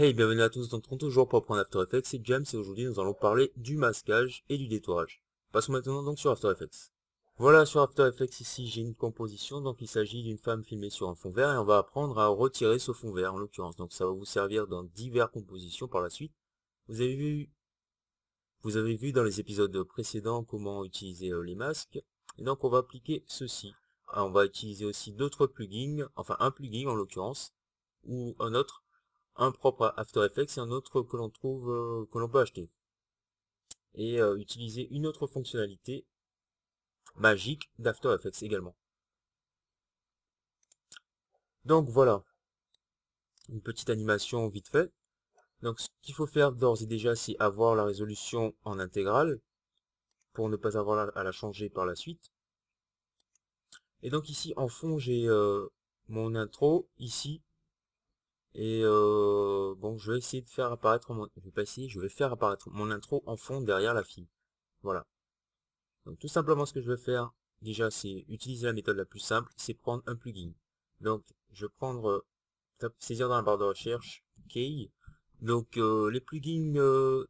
Hey, bienvenue à tous dans 30 jours pour apprendre After Effects, c'est James et aujourd'hui nous allons parler du masquage et du détourage. Passons maintenant donc sur After Effects. Voilà, sur After Effects ici j'ai une composition, donc il s'agit d'une femme filmée sur un fond vert et on va apprendre à retirer ce fond vert en l'occurrence. Donc ça va vous servir dans diverses compositions par la suite. Vous avez vu, vous avez vu dans les épisodes précédents comment utiliser les masques. Et donc on va appliquer ceci. On va utiliser aussi d'autres plugins, enfin un plugin en l'occurrence, ou un autre. Un propre à After Effects et un autre que l'on trouve, que l'on peut acheter. Et utiliser une autre fonctionnalité magique d'After Effects également. Donc voilà, une petite animation vite fait. Donc ce qu'il faut faire d'ores et déjà, c'est avoir la résolution en intégrale, pour ne pas avoir à la changer par la suite. Et donc ici, en fond, j'ai mon intro, ici. Et bon, je vais essayer de faire apparaître je vais pas essayer, je vais faire apparaître mon intro en fond derrière la fille. Voilà. Donc tout simplement ce que je vais faire, déjà c'est utiliser la méthode la plus simple, c'est prendre un plugin. Donc je vais prendre, saisir dans la barre de recherche, Key. Donc les plugins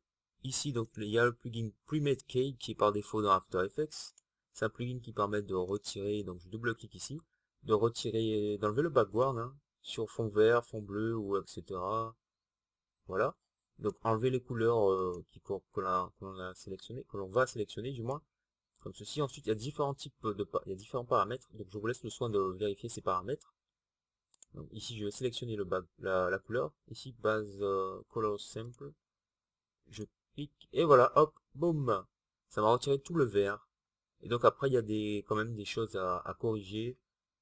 ici, donc il y a le plugin Premade Key qui est par défaut dans After Effects. C'est un plugin qui permet de retirer, donc je double-clique ici, de retirer, d'enlever le background sur fond vert, fond bleu ou etc. Voilà. Donc enlever les couleurs que l'on a sélectionné, que l'on va sélectionner du moins comme ceci. Ensuite, il y a différents types il y a différents paramètres. Donc, je vous laisse le soin de vérifier ces paramètres. Donc, ici, je vais sélectionner la couleur. Ici, base color simple. Je clique et voilà, hop, boum. Ça m'a retiré tout le vert. Et donc après, il y a quand même des choses à corriger,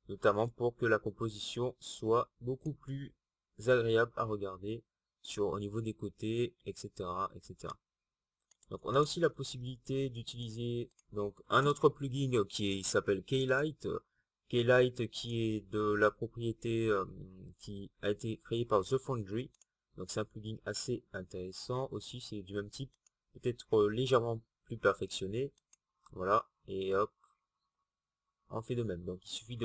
notamment pour que la composition soit beaucoup plus agréable à regarder au niveau des côtés, etc., etc. Donc on a aussi la possibilité d'utiliser donc un autre plugin qui s'appelle Keylight. Keylight qui est de la propriété qui a été créée par The Foundry. Donc c'est un plugin assez intéressant aussi, c'est du même type, peut-être légèrement plus perfectionné. Voilà, et hop, on fait de même. Donc il suffit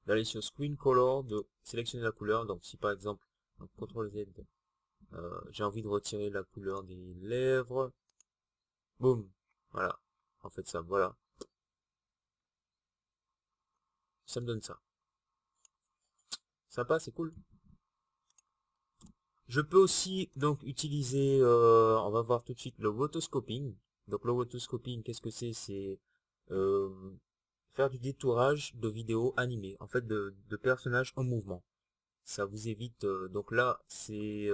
d'aller sur Screen Color, de sélectionner la couleur. Donc si par exemple, donc, CTRL Z, j'ai envie de retirer la couleur des lèvres. Boum, voilà, en fait ça, voilà, ça me donne ça. Sympa, c'est cool. Je peux aussi donc utiliser, on va voir tout de suite le rotoscoping. Donc le rotoscoping, qu'est-ce que c'est? C'est euh, faire du détourage de vidéos animées, en fait de personnages en mouvement. Ça vous évite, donc là c'est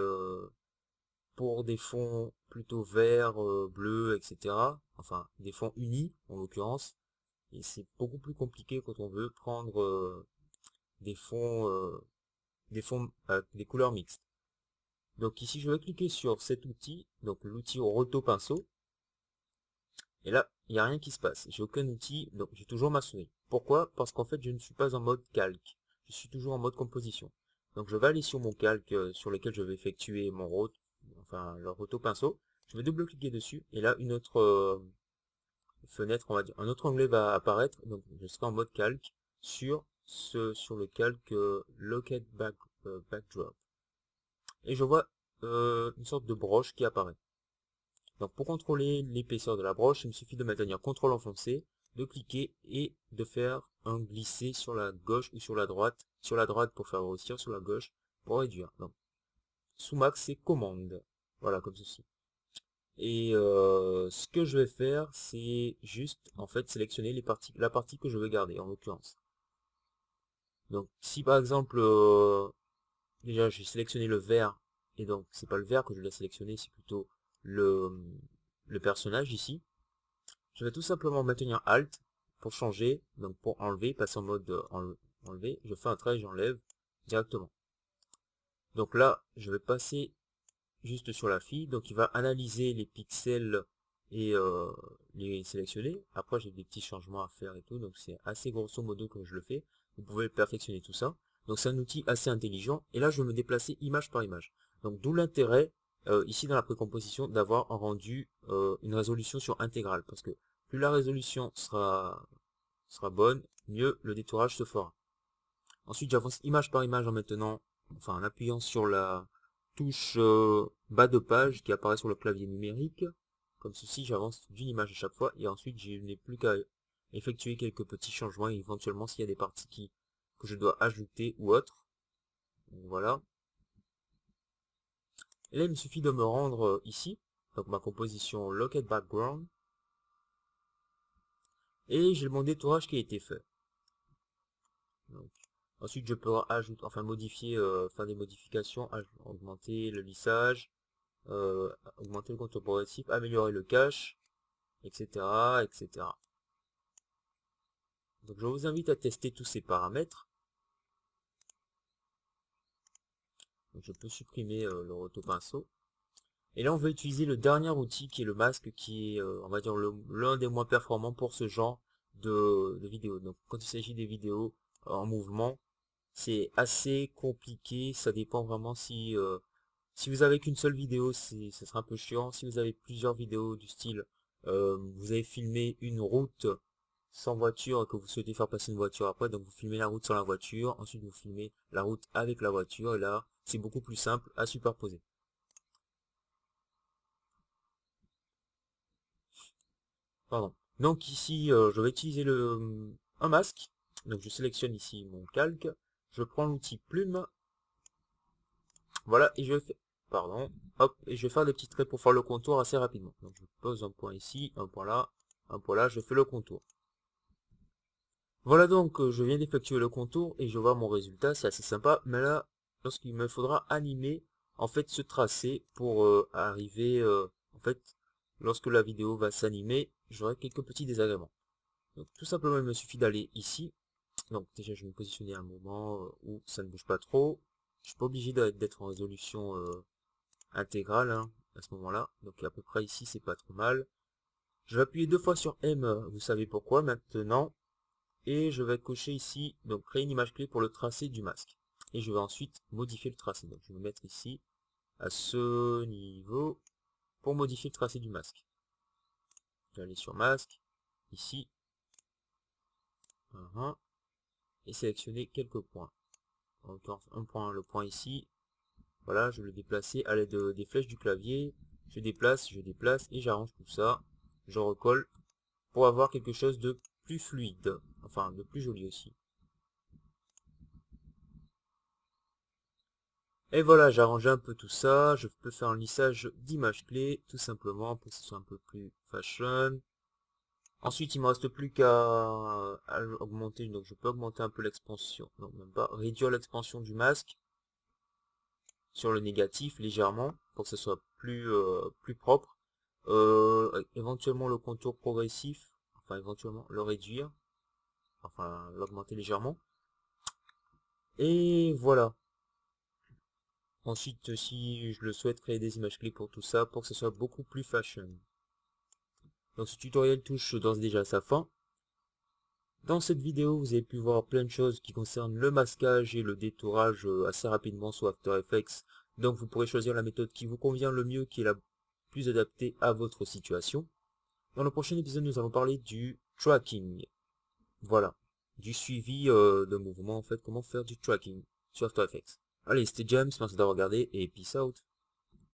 pour des fonds plutôt verts, bleus, etc. Enfin des fonds unis en l'occurrence. Et c'est beaucoup plus compliqué quand on veut prendre des fonds, des couleurs mixtes. Donc ici, je vais cliquer sur cet outil, donc l'outil roto pinceau. Et là, il n'y a rien qui se passe. J'ai aucun outil, donc j'ai toujours ma souris. Pourquoi? Parce qu'en fait, je ne suis pas en mode calque. Je suis toujours en mode composition. Donc je vais aller sur mon calque sur lequel je vais effectuer enfin le roto pinceau. Je vais double-cliquer dessus et là, une autre fenêtre, on va dire, un autre onglet va apparaître. Donc je serai en mode calque sur le calque Locket Backdrop. Et je vois une sorte de broche qui apparaît. Donc pour contrôler l'épaisseur de la broche, il me suffit de maintenir CTRL enfoncé, de cliquer et de faire un glisser sur la gauche ou sur la droite pour faire grossir, sur la gauche pour réduire. Donc sous max c'est commande, voilà comme ceci. Et ce que je vais faire, c'est juste en fait sélectionner la partie que je veux garder en l'occurrence. Donc si par exemple déjà j'ai sélectionné le vert, et donc c'est pas le vert que je dois sélectionner, c'est plutôt le, le personnage ici. Je vais tout simplement maintenir Alt pour changer, donc pour enlever, passer en mode enlever, je fais un trait, j'enlève directement. Donc là, je vais passer juste sur la fille, donc il va analyser les pixels et les sélectionner. Après j'ai des petits changements à faire et tout, donc c'est assez grosso modo que je le fais. Vous pouvez perfectionner tout ça. Donc c'est un outil assez intelligent, et là je vais me déplacer image par image. Donc d'où l'intérêt ici dans la précomposition d'avoir un rendu, une résolution sur intégrale, parce que plus la résolution sera bonne, mieux le détourage se fera. Ensuite j'avance image par image en maintenant, enfin en appuyant sur touche bas de page qui apparaît sur le clavier numérique. Comme ceci, j'avance d'une image à chaque fois et ensuite je n'ai plus qu'à effectuer quelques petits changements, éventuellement s'il y a des parties que je dois ajouter ou autre. Donc, voilà. Et là, il me suffit de me rendre ici, donc ma composition Locate Background, et j'ai mon détourage qui a été fait. Donc, ensuite, je peux ajouter, enfin modifier, faire des modifications, augmenter le lissage, augmenter le contour progressif, améliorer le cache, etc., etc. Donc, je vous invite à tester tous ces paramètres. Donc, je peux supprimer le roto-pinceau. Et là, on va utiliser le dernier outil qui est le masque, qui est, on va dire, l'un des moins performants pour ce genre de vidéos. Donc, quand il s'agit des vidéos en mouvement, c'est assez compliqué. Ça dépend vraiment si vous avez qu'une seule vidéo, ça sera un peu chiant. Si vous avez plusieurs vidéos du style, vous avez filmé une route sans voiture et que vous souhaitez faire passer une voiture après, donc vous filmez la route sans la voiture, ensuite vous filmez la route avec la voiture, et là, c'est beaucoup plus simple à superposer. Pardon. Donc ici, je vais utiliser un masque. Donc je sélectionne ici mon calque. Je prends l'outil plume. Voilà, et je fais... Pardon. Hop, et je vais faire des petits traits pour faire le contour assez rapidement. Donc je pose un point ici, un point là, un point là, je fais le contour. Voilà donc, je viens d'effectuer le contour et je vois mon résultat, c'est assez sympa. Mais là, lorsqu'il me faudra animer, en fait, ce tracé pour arriver... en fait, lorsque la vidéo va s'animer, j'aurai quelques petits désagréments. Donc tout simplement, il me suffit d'aller ici. Donc déjà, je vais me positionner à un moment où ça ne bouge pas trop. Je suis pas obligé d'être en résolution intégrale hein, à ce moment-là. Donc à peu près ici, c'est pas trop mal. Je vais appuyer deux fois sur M, vous savez pourquoi maintenant. Et je vais cocher ici, donc créer une image clé pour le tracé du masque. Et je vais ensuite modifier le tracé. Donc je vais me mettre ici, à ce niveau, pour modifier le tracé du masque. Je vais aller sur masque, ici. Et sélectionner quelques points. Encore un point, le point ici. Voilà, je vais le déplacer à l'aide des flèches du clavier. Je déplace et j'arrange tout ça. Je recolle pour avoir quelque chose de plus fluide. Enfin, de plus joli aussi. Et voilà, j'ai arrangé un peu tout ça. Je peux faire un lissage d'images clés, tout simplement, pour que ce soit un peu plus fashion. Ensuite, il me reste plus qu'à augmenter, donc je peux augmenter un peu l'expansion, non même pas, réduire l'expansion du masque sur le négatif légèrement pour que ce soit plus propre. Éventuellement le contour progressif, enfin éventuellement le réduire, enfin l'augmenter légèrement. Et voilà. Ensuite, si je le souhaite, créer des images clés pour tout ça, pour que ce soit beaucoup plus fashion. Donc ce tutoriel touche d'ores et déjà à sa fin. Dans cette vidéo, vous avez pu voir plein de choses qui concernent le masquage et le détourage assez rapidement sur After Effects. Donc vous pourrez choisir la méthode qui vous convient le mieux, qui est la plus adaptée à votre situation. Dans le prochain épisode, nous allons parler du tracking. Voilà, du suivi de mouvement, en fait, comment faire du tracking sur After Effects. Allez, c'était James, merci d'avoir regardé et peace out.